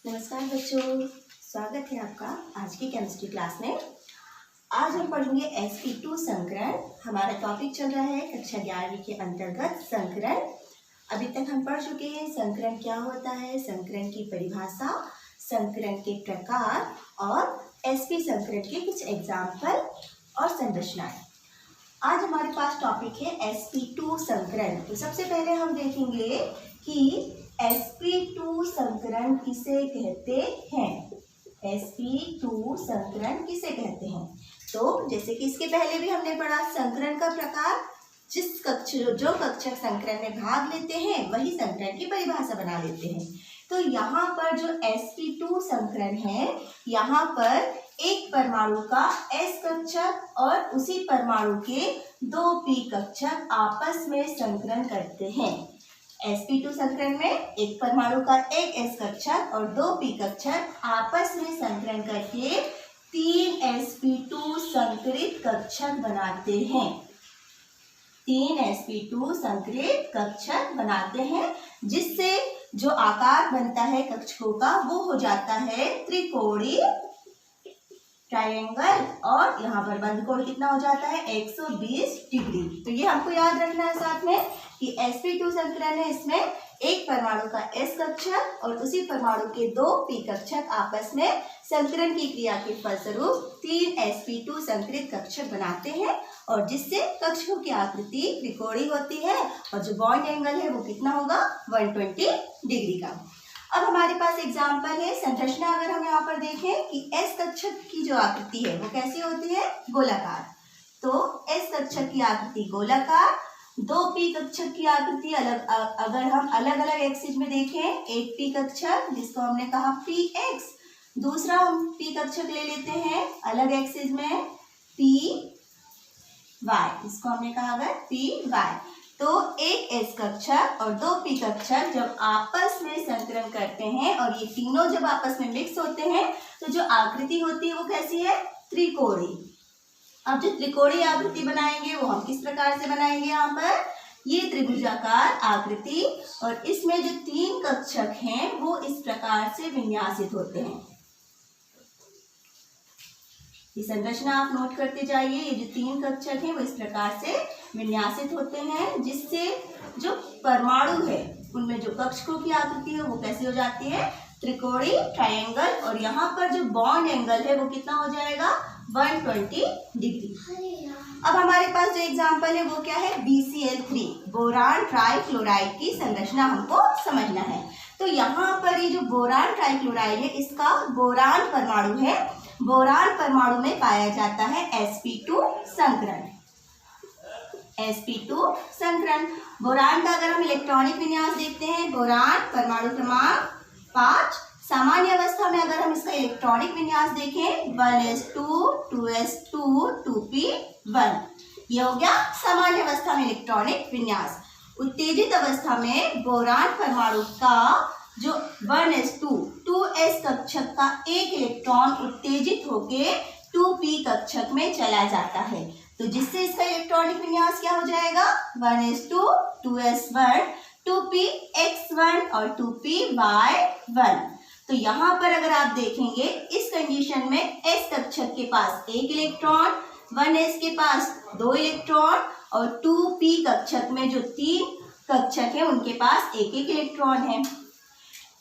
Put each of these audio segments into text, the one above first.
नमस्कार बच्चों, स्वागत है आपका आज की केमिस्ट्री क्लास में। आज हम पढ़ेंगे sp2 संकरण। हमारा टॉपिक चल रहा है कक्षा 11वीं के अंतर्गत संकरण। अभी तक हम पढ़ चुके हैं संकरण क्या होता है, संकरण की परिभाषा, संकरण के प्रकार और sp संकरण के कुछ एग्जाम्पल और संरचनाएं। आज हमारे पास टॉपिक है sp2 संकरण। तो सबसे पहले हम देखेंगे कि sp2 संकरण किसे कहते हैं। sp2 संकरण किसे कहते हैं? तो जैसे कि इसके पहले भी हमने पढ़ा संकरण का प्रकार, जो कक्षक संकरण में भाग लेते हैं वही संकरण की परिभाषा बना लेते हैं। तो यहाँ पर जो sp2 संकरण है, यहाँ पर एक परमाणु का s कक्षक और उसी परमाणु के दो p कक्षक आपस में संकरण करते हैं। sp2 संकरण में एक परमाणु का एक s कक्षक और दो p कक्षक आपस में संकरण करके 3 sp2 संकरित कक्षक बनाते हैं। 3 sp2 संकरित कक्षक बनाते हैं, जिससे जो आकार बनता है कक्षकों का वो हो जाता है त्रिकोणीय ट्रायंगल, और यहाँ पर बंधकोण कितना हो जाता है 120 डिग्री। तो ये हमको याद रखना है साथ में कि sp2 संकरण है, इसमें एक परमाणु का s कक्षक और उसी परमाणु के दो p कक्षक आपस में संकरण की क्रिया के फलस्वरूप 3 sp2 संकरित कक्षक बनाते हैं, और जिससे कक्षकों की आकृति त्रिकोणीय होती है और जो बॉन्ड एंगल है वो कितना होगा 120 डिग्री का। अब हमारे पास एग्जाम्पल है संरचना। अगर हम यहाँ पर देखें कि s कक्षक की जो आकृति है वो कैसी होती है, गोलाकार। तो s कक्षक की आकृति गोलाकार, दो p कक्षक की आकृति अलग। अगर हम अलग अलग एक्सिस में देखें, एक p कक्षक जिसको हमने कहा px, दूसरा हम p कक्षक ले लेते हैं अलग एक्सिस में py, इसको हमने कहा अगर py। तो एक s कक्षक और दो p कक्षक जब आपस में संकरण करते हैं और ये तीनों जब आपस में मिक्स होते हैं तो जो आकृति होती है वो कैसी है, त्रिकोणीय। अब जो त्रिकोणीय आकृति बनाएंगे वो हम किस प्रकार से बनाएंगे, यहाँ पर ये त्रिभुजाकार आकृति, और इसमें जो 3 कक्षक हैं वो इस प्रकार से विन्यासित होते हैं। ये संरचना आप नोट करते जाइए। ये जो 3 कक्षक हैं वो इस प्रकार से विन्यासित होते हैं, जिससे जो परमाणु है उनमें जो कक्षकों की आकृति है वो कैसी हो जाती है, त्रिकोणीय ट्रायंगल, और यहाँ पर जो बॉन्ड एंगल है वो कितना हो जाएगा 120 डिग्री। अब हमारे पास जो एग्जाम्पल है वो क्या है, BCl3 बोरान ट्राइक्लोराइड की संरचना हमको समझना है। तो यहाँ पर ये जो बोरान ट्राइक्लोराइड है, इसका बोरान परमाणु है, बोरान परमाणु में पाया जाता है sp2 संकरण। sp2 संकरण बोरान का अगर हम इलेक्ट्रॉनिक विन्यास देखते हैं, बोरान परमाणु क्रमांक 5, सामान्य अवस्था में अगर हम इसका इलेक्ट्रॉनिक विन्यास देखें 1s2 2s2 2p1, ये हो गया सामान्य अवस्था में इलेक्ट्रॉनिक विन्यास। उत्तेजित अवस्था में बोरान परमाणु का जो 1s2 2s कक्षक का एक इलेक्ट्रॉन उत्तेजित होके 2p कक्षक में चला जाता है, तो जिससे इसका इलेक्ट्रॉनिक विन्यास क्या हो जाएगा 1s2 2s1 2px1 और 2py1। तो यहाँ पर अगर आप देखेंगे इस कंडीशन में s कक्षक के पास एक इलेक्ट्रॉन, 1s के पास 2 इलेक्ट्रॉन, और 2p कक्षक में जो 3 कक्षक है उनके पास एक एक इलेक्ट्रॉन है।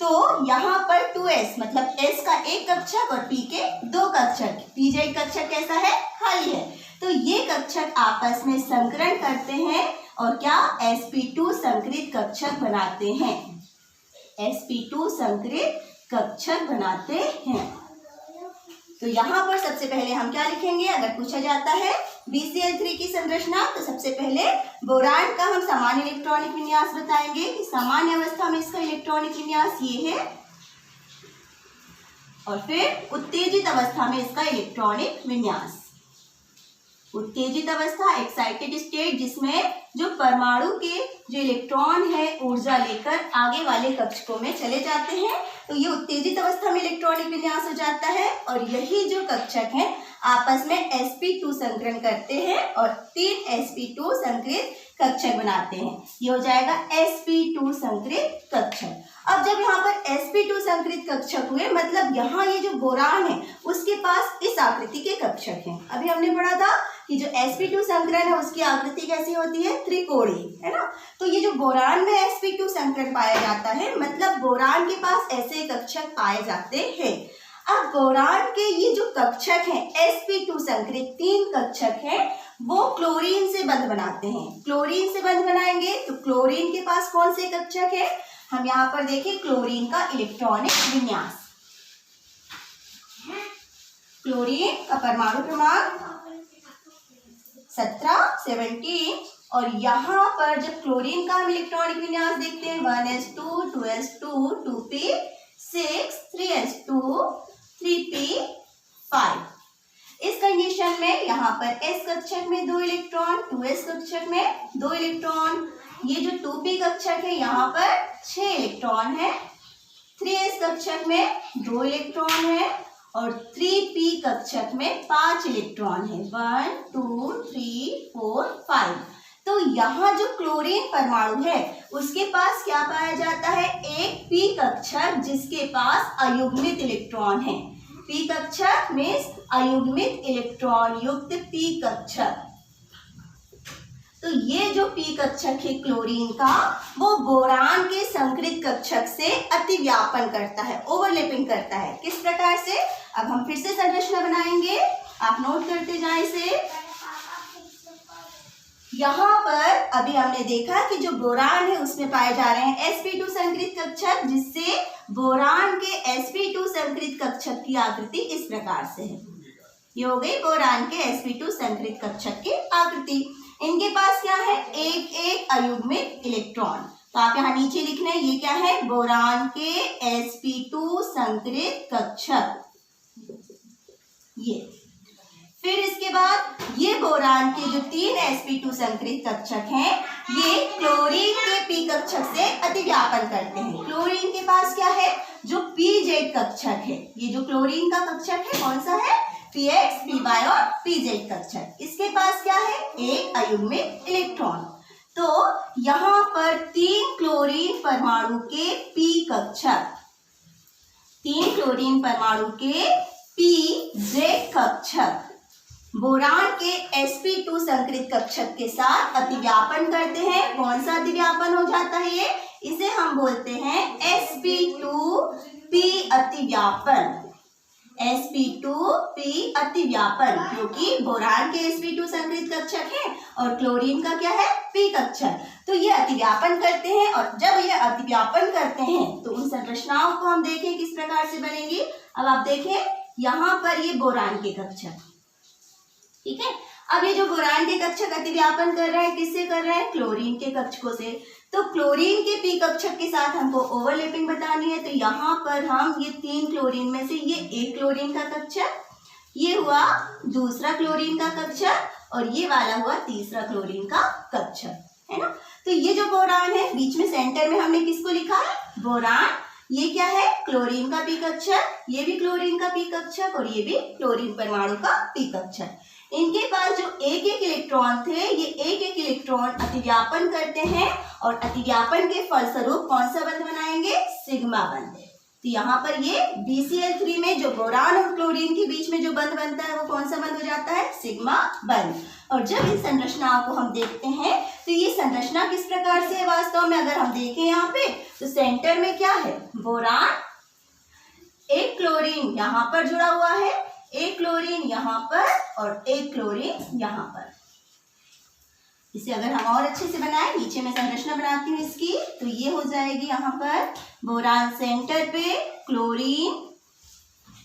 तो यहाँ पर 2s मतलब s का एक कक्षक और p के 2 कक्षक, pj कक्षक कैसा है, खाली है। तो ये कक्षक आपस में संकरण करते हैं और क्या sp2 संकरित कक्षक बनाते हैं, sp2 संकरित कक्षक बनाते हैं। तो यहाँ पर सबसे पहले हम क्या लिखेंगे, अगर पूछा जाता है BCl3 की संरचना, तो सबसे पहले बोरान का हम सामान्य इलेक्ट्रॉनिक विन्यास बताएंगे कि सामान्य अवस्था में इसका इलेक्ट्रॉनिक विन्यास ये है, और फिर उत्तेजित अवस्था में इसका इलेक्ट्रॉनिक विन्यास। उत्तेजित अवस्था एक्साइटेड स्टेट, जिसमें जो परमाणु के जो इलेक्ट्रॉन है ऊर्जा लेकर आगे वाले कक्षकों में चले जाते हैं, तो ये उत्तेजित अवस्था में इलेक्ट्रॉनिक विन्यास हो जाता है, और यही जो कक्षक हैं आपस में sp2 संकरण करते हैं और 3 sp2 संकरित कक्षक बनाते हैं। ये हो जाएगा sp2 संकरित कक्षक। अब जब यहाँ पर sp2 संकरित कक्षक हुए, मतलब यहाँ ये जो बोरान है उसके पास इस आकृति के कक्षक हैं। अभी हमने पढ़ा था कि जो sp2 संकरण है उसकी आकृति कैसी होती है, त्रिकोणीय, है ना। तो ये जो बोरान में sp2 संकरण पाया जाता है, मतलब बोरान के पास ऐसे कक्षक पाए जाते हैं। अब बोरान के ये जो कक्षक हैं sp2 संकरित 3 कक्षक हैं, वो क्लोरीन से बंध बनाते हैं। क्लोरीन से बंध बनाएंगे तो क्लोरीन के पास कौन से कक्षक है, हम यहाँ पर देखें क्लोरीन का इलेक्ट्रॉनिक विन्यास। क्लोरीन का परमाणु क्रमांक 17 और यहाँ पर जब क्लोरीन का हम इलेक्ट्रॉनिक विन्यास देखते हैं 1s2 2s2 2p6 3s2 3p5। इस कंडीशन में यहाँ पर s कक्षक में 2 इलेक्ट्रॉन, 2s कक्षक में 2 इलेक्ट्रॉन, ये जो 2p कक्षक है यहाँ पर 6 इलेक्ट्रॉन है, 3s कक्षक में 2 इलेक्ट्रॉन है और 3p कक्षक में 5 इलेक्ट्रॉन है, 1 2 3 4 5। तो यहाँ जो क्लोरीन परमाणु है उसके पास क्या पाया जाता है, एक p कक्षक जिसके पास अयुग्मित इलेक्ट्रॉन है। p कक्षक में अयुग्मित इलेक्ट्रॉन युक्त p कक्षक। तो ये जो p कक्षक है क्लोरीन का, वो बोरान के संकरित कक्षक से अतिव्यापन करता है, ओवरलैपिंग करता है। किस प्रकार से, अब हम फिर से संरचना बनाएंगे, आप नोट करते जाएं इसे। यहाँ पर अभी हमने देखा कि जो बोरान है उसमें पाए जा रहे हैं sp2 संकरित कक्षक, जिससे बोरान के sp2 संकरित कक्षक की आकृति इस प्रकार से है। ये हो गई बोरान के sp2 संकरित कक्षक की आकृति। इनके पास क्या है, एक एक अयुग्मित इलेक्ट्रॉन। तो आप यहाँ नीचे लिख रहे हैं ये क्या है, बोरान के sp2 संकरित कक्षक। ये फिर इसके बाद ये बोरान के जो 3 sp2 संकरित कक्षक हैं, ये क्लोरीन के p कक्षक से अतिव्यापन करते हैं। क्लोरीन के पास क्या है, जो pz कक्षक है, ये जो क्लोरीन का कक्षक है कौन सा है, px, py और pz कक्षक। इसके पास क्या है, एक अयुग्मित इलेक्ट्रॉन। तो यहाँ पर 3 क्लोरीन परमाणु के p कक्षक, 3 क्लोरीन परमाणु के pz कक्षक बोरान के sp2 संकरित कक्षक के साथ अतिव्यापन करते हैं। कौन सा अतिव्यापन हो जाता है ये, इसे हम बोलते हैं sp2p अतिव्यापन। sp2p अतिव्यापन, क्योंकि बोरान के sp2 संकरित कक्षक है और क्लोरीन का क्या है, p कक्षक। तो ये अतिव्यापन करते हैं और जब ये अतिव्यापन करते हैं तो उन संरचनाओं को हम देखें किस प्रकार से बनेंगी। अब आप देखें यहाँ पर ये बोरान के कक्षक, ठीक है। अब ये जो बोरान के कक्षक अतिव्यापन कर रहे हैं, किससे कर रहे हैं, क्लोरीन के कक्षकों से। तो क्लोरीन के p कक्षक के साथ हमको ओवरलैपिंग बतानी है। तो यहाँ पर हम ये 3 क्लोरीन में से ये एक क्लोरीन का कक्षक, ये हुआ दूसरा क्लोरीन का कक्षक और ये वाला हुआ तीसरा क्लोरीन का कक्षक, है ना। तो ये जो बोरान है, बीच में सेंटर में हमने किसको लिखा है, बोरान। ये क्या है, क्लोरीन का p कक्षक, ये भी क्लोरीन का p कक्षक और ये भी क्लोरीन परमाणु का p कक्षक। इनके पास जो एक एक इलेक्ट्रॉन थे, ये एक एक इलेक्ट्रॉन अतिव्यापन करते हैं और अतिव्यापन के फलस्वरूप कौन सा बंध बनाएंगे, सिग्मा बंध। तो यहाँ पर ये BCl3 में जो बोरान और क्लोरीन के बीच में जो बंध बनता है वो कौन सा बंध हो जाता है, सिग्मा बंध। और जब इन संरचनाओं को हम देखते हैं तो ये संरचना किस प्रकार से है, वास्तव में अगर हम देखें यहाँ पे तो सेंटर में क्या है, बोरान, एक क्लोरीन यहाँ पर जुड़ा हुआ है, एक क्लोरीन यहाँ पर और एक क्लोरीन यहाँ पर। इसे अगर हम और अच्छे से बनाएं, नीचे में संरचना बनाती हूँ इसकी, तो ये हो जाएगी यहाँ पर बोरान सेंटर पे, क्लोरीन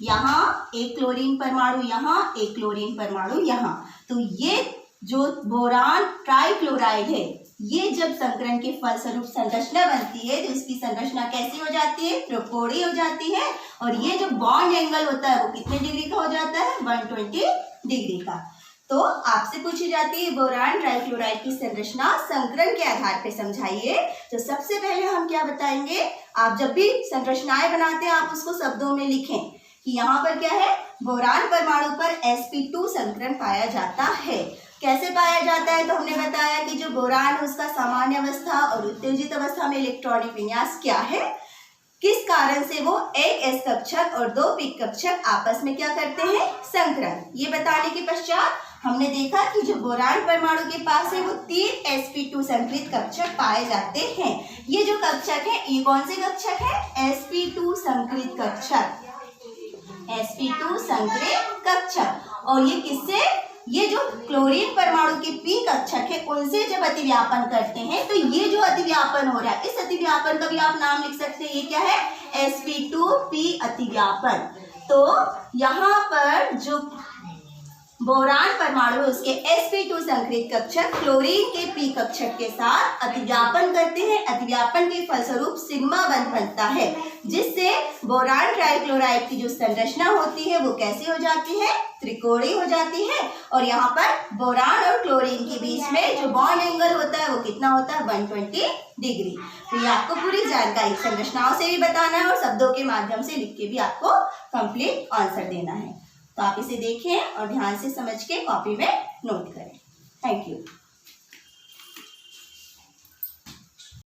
यहाँ, एक क्लोरीन परमाणु यहाँ, एक क्लोरीन परमाणु यहाँ। तो ये जो बोरान ट्राइक्लोराइड है, ये जब संकरण के फलस्वरूप संरचना बनती है तो इसकी संरचना कैसी हो जाती है, त्रिकोणीय हो जाती है। और ये जो बॉन्ड एंगल होता है वो कितने डिग्री का हो जाता है, 120 डिग्री का। तो आपसे पूछी जाती है बोरान ट्राइक्लोराइड की संरचना संकरण के आधार पर समझाइए। तो सबसे पहले हम क्या बताएंगे, आप जब भी संरचनाएं बनाते हैं आप उसको शब्दों में लिखें कि यहाँ पर क्या है, बोरान परमाणु पर sp2 संकरण पाया जाता है। कैसे पाया जाता है? तो हमने बताया कि जो बोरान है उसका सामान्य अवस्था और उत्तेजित अवस्था में इलेक्ट्रॉनिक विन्यास क्या है, किस कारण से वो एक एस कक्षक और दो पी कक्षक आपस में क्या करते हैं, संकरण। ये बताने के पश्चात हमने देखा कि जो बोरान परमाणु के पास है वो 3 sp2 संकरित कक्षक पाए जाते हैं। ये जो कक्षक है ये कौन से कक्षक है? sp2 संकरित कक्षक, sp2 संकरित कक्षक। और ये किससे, ये जो क्लोरीन परमाणु के पी कक्षक है उनसे जब अतिव्यापन करते हैं तो ये जो अतिव्यापन हो रहा है, इस अतिव्यापन का भी आप नाम लिख सकते हैं, ये क्या है? sp2p अतिव्यापन। तो यहाँ पर जो बोरान परमाणु उसके sp2 संकरित कक्षक क्लोरीन के पी कक्षक के साथ अतिव्यापन करते हैं। अतिव्यापन के फलस्वरूप सिग्मा बंध बनता है, जिससे बोरान ट्राइक्लोराइड की जो संरचना होती है वो कैसी हो जाती है? त्रिकोणीय हो जाती है। और यहाँ पर बोरान और क्लोरीन के बीच में जो बॉन्ड एंगल होता है वो कितना होता है? 120 डिग्री। तो ये आपको पूरी जानकारी संरचनाओं से भी बताना है और शब्दों के माध्यम से लिख के भी आपको कंप्लीट आंसर देना है। तो आप इसे देखें और ध्यान से समझ के कॉपी में नोट करें। Thank you.